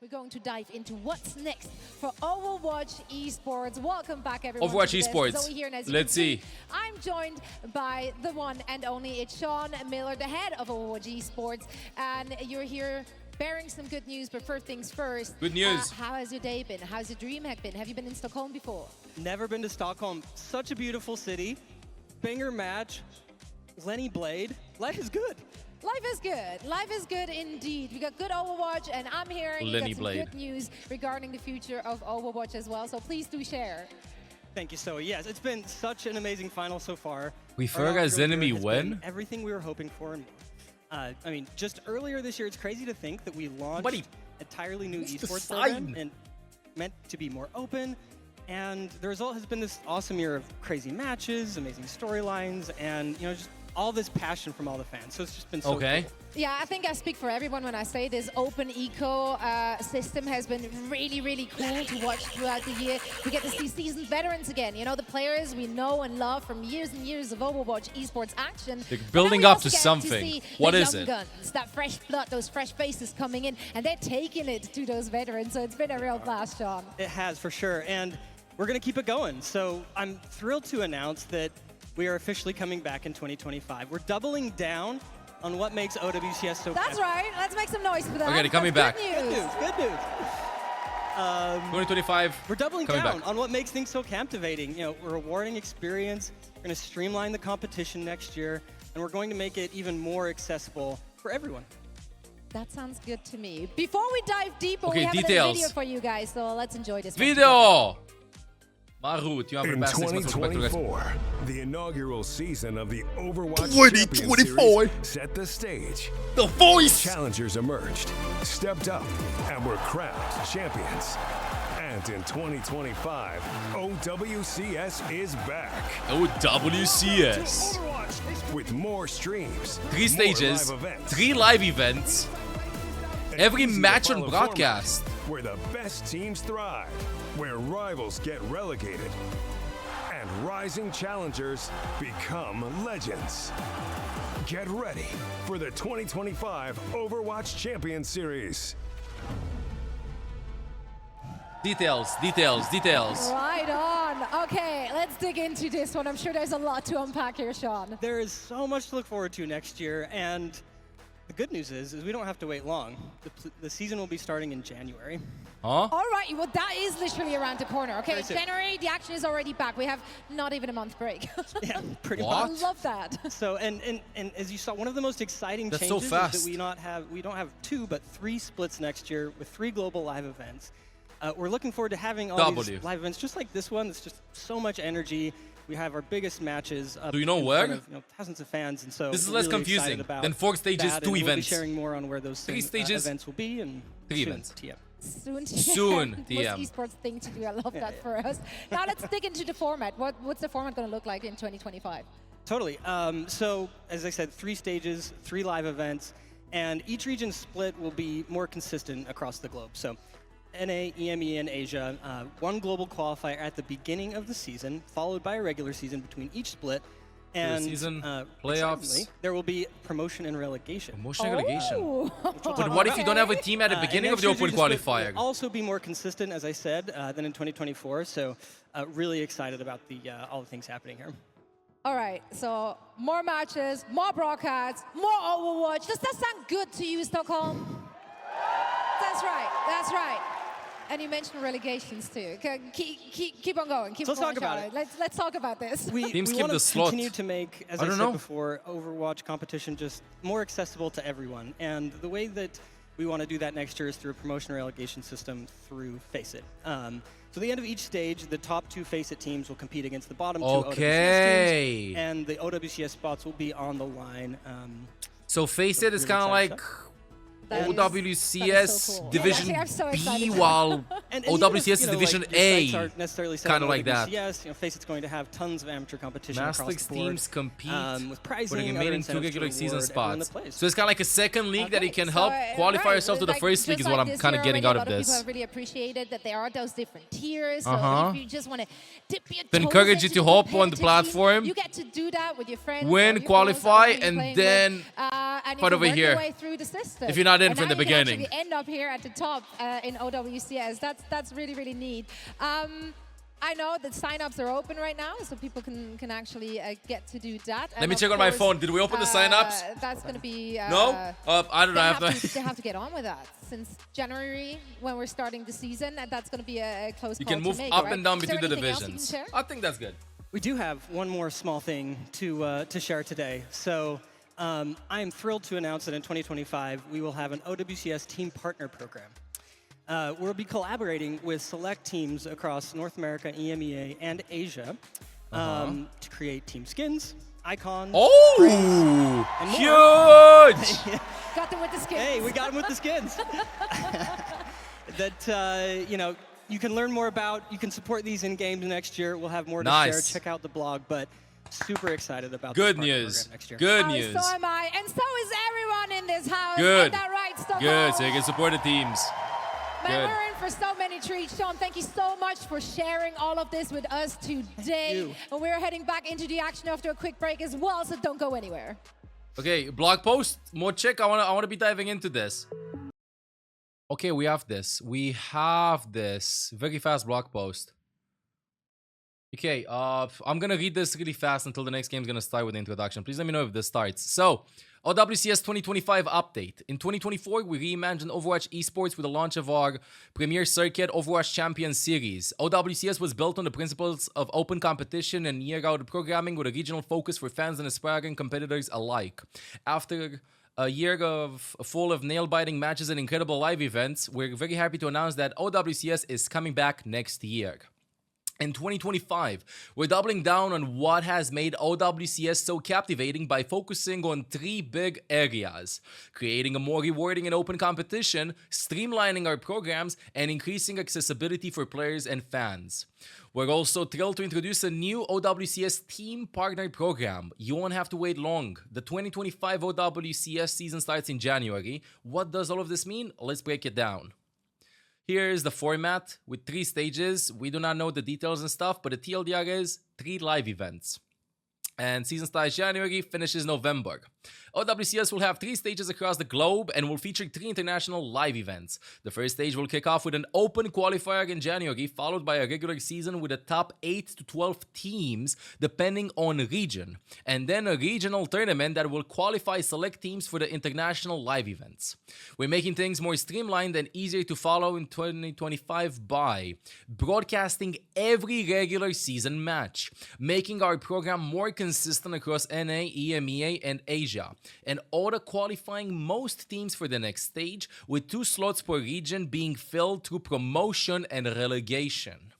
we're going to dive into what's next for Overwatch Esports. Welcome back, everyone. Overwatch Esports. Here, Let's see. I'm joined by the one and only, it's Sean Miller, the head of Overwatch Esports, and you're here bearing some good news. But first things first. Good news. How has your day been? How's your DreamHack been? Have you been in Stockholm before? Never been to Stockholm. Such a beautiful city. Banger match. Lenny Blade. Life is good. Life is good. Life is good indeed. We got good Overwatch, and I'm hearing you got some good news regarding the future of Overwatch as well. So please do share. Thank you, so yes, it's been such an amazing final so far. We forgot enemy when? Everything we were hoping for. I mean, just earlier this year, it's crazy to think that we launched an entirely new esports program and meant to be more open. And the result has been this awesome year of crazy matches, amazing storylines, and just all this passion from all the fans. So it's just been so cool. Yeah, I think I speak for everyone when I say this open eco system has been really, really cool to watch throughout the year. We get to see seasoned veterans again. The players we know and love from years and years of Overwatch esports action. They're building up to something. What is it? Guns, that fresh blood, those fresh faces coming in, and they're taking it to those veterans. So it's been a real blast, Sean. It has, for sure. And we're going to keep it going. So I'm thrilled to announce that we are officially coming back in 2025. We're doubling down on what makes OWCS so That's right. Let's make some noise for that. Okay, they're coming back. Good news, good news. 2025. We're doubling down on what makes things so captivating. We're rewarding experience. We're going to streamline the competition next year, and we're going to make it even more accessible for everyone. That sounds good to me. Before we dive deeper, we have a video for you guys, so let's enjoy this. Video! Marut, in 2024, the inaugural season of the Overwatch 2024 set the stage. The voice! Challengers emerged, stepped up, and were crowned champions. And in 2025, OWCS is back. OWCS. With more streams, 3 stages, 3 live events, every match on broadcast. Where the best teams thrive, where rivals get relegated, and rising challengers become legends. Get ready for the 2025 Overwatch Champions Series. Details. Right on. Okay, let's dig into this one. I'm sure there's a lot to unpack here, Sean. There is so much to look forward to next year, and the good news is we don't have to wait long. The season will be starting in January. Huh? All right, well, that is literally around the corner. Okay, January, the action is already back. We have not even a month break. Yeah, pretty much. What? I love that. So, and as you saw, one of the most exciting changes is that we don't have 2, but 3 splits next year with 3 global live events. We're looking forward to having all these live events just like this one. It's just so much energy. We have our biggest matches up. Do you know where? In front of, thousands of fans, and so this is less confusing than 4 stages, 2 events. We'll be sharing more on where those 3 stages, events will be, and 3 events. TM. Soon TM. Most esports thing to do. I love that for us. Now let's dig into the format. What's the format going to look like in 2025? Totally. So as I said, 3 stages, 3 live events, and each region split will be more consistent across the globe. So NA, EMEA, and Asia, 1 global qualifier at the beginning of the season, followed by a regular season between each split. And season, playoffs. There will be promotion and relegation. Promotion and relegation. But what if you don't have a team at the beginning of the open qualifier? Will also be more consistent, as I said, than in 2024. So really excited about all the things happening here. All right, so more matches, more broadcasts, more Overwatch. Does that sound good to you, Stockholm? That's right. And you mentioned relegations too. Keep on going. Let's talk about it. Let's talk about this. We want to continue to make, as I said before, Overwatch competition just more accessible to everyone. And the way that we want to do that next year is through a promotion and relegation system through Face It. So at the end of each stage, the top 2 Face It teams will compete against the bottom 2 OWCS teams, and the OWCS spots will be on the line. So Face It is kind of like OWCS so cool. Division B, while And OWCS even if, Division like, your sights A, aren't necessarily set kinda on like that. OWCS, Faceit going to have tons of amateur competition Master across the board. teams compete with pricing, for the other remaining 2 incentives to regular season reward everyone that spots. plays. So it's kind of like a second league that you Okay, can so, help qualify right, yourself to the like, first league just is what like I'm this kind of year getting already, out of A lot of this. people have really appreciated that there are those different tiers. So if you just want to dip your To toes encourage you into to the hop on the competitive scene, platform, you get to do that with your friends, win, or your qualify, foes, or whoever and you're playing then with, and you fight can over work here. your way through the system. If you're not in And from now the you can beginning. actually end up here at the top in OWCS. That's really, really neat. I know that sign-ups are open right now, so people can actually get to do that. Let me check on my phone. Did we open the sign-ups? That's going to be... No? I don't know. They have to get on with that. Since January, when we're starting the season, and that's going to be a close You call can to move make, up right? and down Is there between the anything else you can divisions. share? I think that's good. We do have one more small thing to share today. So I am thrilled to announce that in 2025, we will have an OWCS Team Partner Program. We'll be collaborating with select teams across North America, EMEA, and Asia to create team skins, icons, Oh! and more. Huge! Got them with the skins. Hey, we got them with the skins. That, you can learn more about. You can support these in games next year. We'll have more to share. Check out the blog. But super excited about Good this news. program next year. Good Oh, news. so am I, and so is everyone in this house. Good. Is that right, Stockholm? Good. So you can support the teams. Man, Good. we're in for so many treats. Sean, thank you so much for sharing all of this with us today. And we're heading back into the action after a quick break as well, so don't go anywhere. Okay, blog post, more check. I wanna be diving into this. Okay, we have this. We have this very fast blog post. Okay, I'm gonna read this really fast until the next game's gonna start with the introduction. Please let me know if this starts. So, OWCS 2025 update. In 2024, we reimagined Overwatch esports with the launch of our premier circuit, Overwatch Champions Series. OWCS was built on the principles of open competition and year-round programming with a regional focus for fans and aspiring competitors alike. After a year full of nail-biting matches and incredible live events, we're very happy to announce that OWCS is coming back next year. In 2025, we're doubling down on what has made OWCS so captivating by focusing on 3 big areas: creating a more rewarding and open competition, streamlining our programs, and increasing accessibility for players and fans. We're also thrilled to introduce a new OWCS Team Partner Program. You won't have to wait long. The 2025 OWCS season starts in January. What does all of this mean? Let's break it down. Here is the format with 3 stages. We do not know the details and stuff, but the TLDR is 3 live events. And season starts January, finishes November. OWCS will have 3 stages across the globe and will feature 3 international live events. The first stage will kick off with an open qualifier in January, followed by a regular season with the top 8 to 12 teams, depending on region. And then a regional tournament that will qualify select teams for the international live events. We're making things more streamlined and easier to follow in 2025 by broadcasting every regular season match, making our program more consistent across NA, EMEA, and Asia, and auto-qualifying most teams for the next stage, with 2 slots per region being filled through promotion and relegation.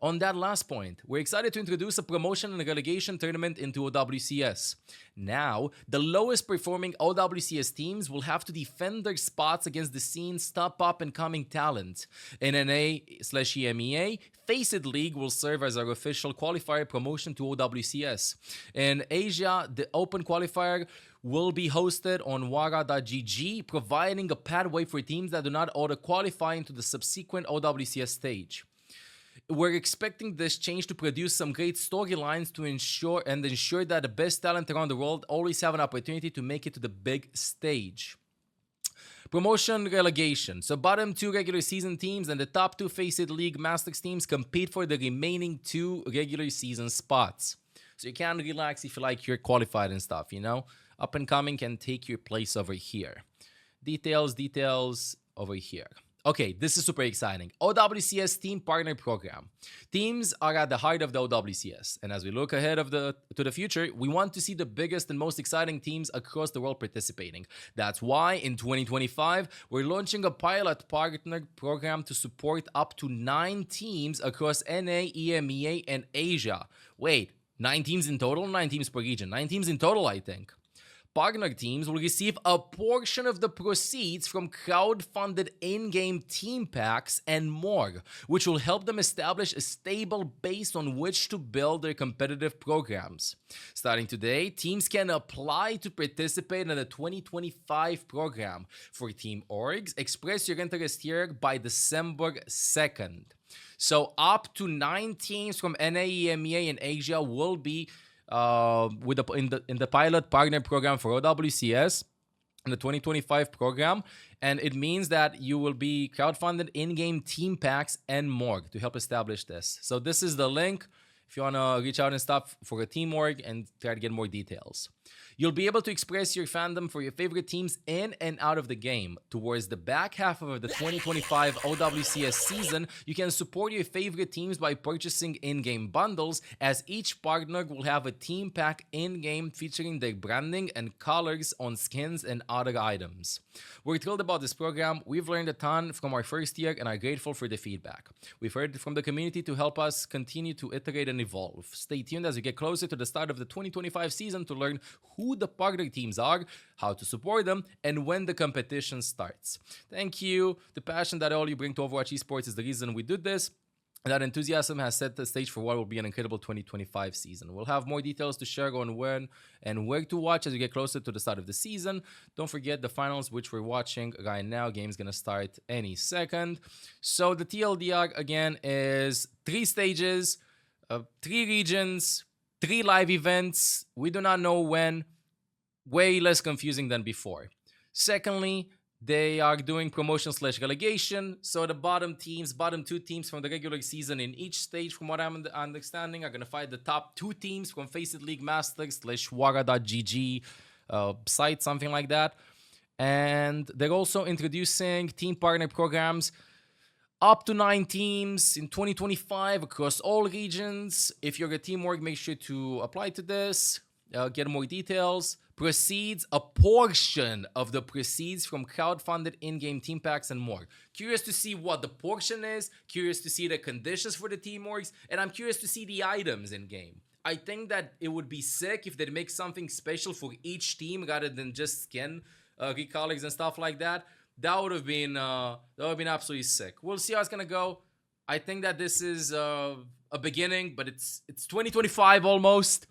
On that last point, we're excited to introduce a promotion and relegation tournament into OWCS. Now, the lowest performing OWCS teams will have to defend their spots against the scene's top up-and-coming talent. In NA/EMEA, Faceit League will serve as our official qualifier promotion to OWCS. In Asia, the open qualifier will be hosted on Wara.gg, providing a pathway for teams that do not auto-qualify into the subsequent OWCS stage. We're expecting this change to produce some great storylines to ensure that the best talent around the world always have an opportunity to make it to the big stage. Promotion relegation. So bottom 2 regular season teams and the top 2 Faceit League Masters teams compete for the remaining 2 regular season spots. So you can relax if you like you're qualified and stuff, Up and coming can take your place over here. Details over here. Okay, this is super exciting. OWCS Team Partner Program. Teams are at the heart of the OWCS, and as we look ahead to the future, we want to see the biggest and most exciting teams across the world participating. That's why in 2025, we're launching a pilot partner program to support up to 9 teams across NA, EMEA, and Asia. Wait, 9 teams in total? 9 teams per region. 9 teams in total, I think. partner teams will receive a portion of the proceeds from crowd-funded in-game team packs and more, which will help them establish a stable base on which to build their competitive programs. Starting today, teams can apply to participate in the 2025 program. For Team Orgs, express your interest here by December 2nd. So up to 9 teams from NA, EMEA, and Asia will be in the pilot partner program for OWCS in the 2025 program, and it means that you will be crowdfunded in-game team packs and more to help establish this. So this is the link if you want to reach out and stuff for a team org and try to get more details. You'll be able to express your fandom for your favorite teams in and out of the game. Towards the back half of the 2025 OWCS season, you can support your favorite teams by purchasing in-game bundles, as each partner will have a team pack in-game featuring their branding and colors on skins and other items. We're thrilled about this program. We've learned a ton from our first year and are grateful for the feedback. We've heard from the community to help us continue to iterate and evolve. Stay tuned as we get closer to the start of the 2025 season to learn who the partner teams are, how to support them, and when the competition starts. Thank you. The passion that all you bring to Overwatch esports is the reason we do this. That enthusiasm has set the stage for what will be an incredible 2025 season. We'll have more details to share on when and where to watch as we get closer to the start of the season. Don't forget the finals, which we're watching right now. Game's going to start any second. So the TLDR, again, is 3 stages, 3 regions, 3 live events. We do not know when. Way less confusing than before. Secondly, they are doing promotion/relegation. So the bottom 2 teams from the regular season in each stage, from what I'm understanding, are going to fight the top 2 teams from Face It League Masters/Wara.gg site, something like that. And they're also introducing team partner programs up to 9 teams in 2025 across all regions. If you're a team org, make sure to apply to this. Get more details. Proceeds, a portion of the proceeds from crowdfunded in-game team packs and more. Curious to see what the portion is, curious to see the conditions for the team orgs, and I'm curious to see the items in-game. I think that it would be sick if they'd make something special for each team rather than just skin recolors and stuff like that. That would have been absolutely sick. We'll see how it's gonna go. I think that this is a beginning, but it's 2025 almost.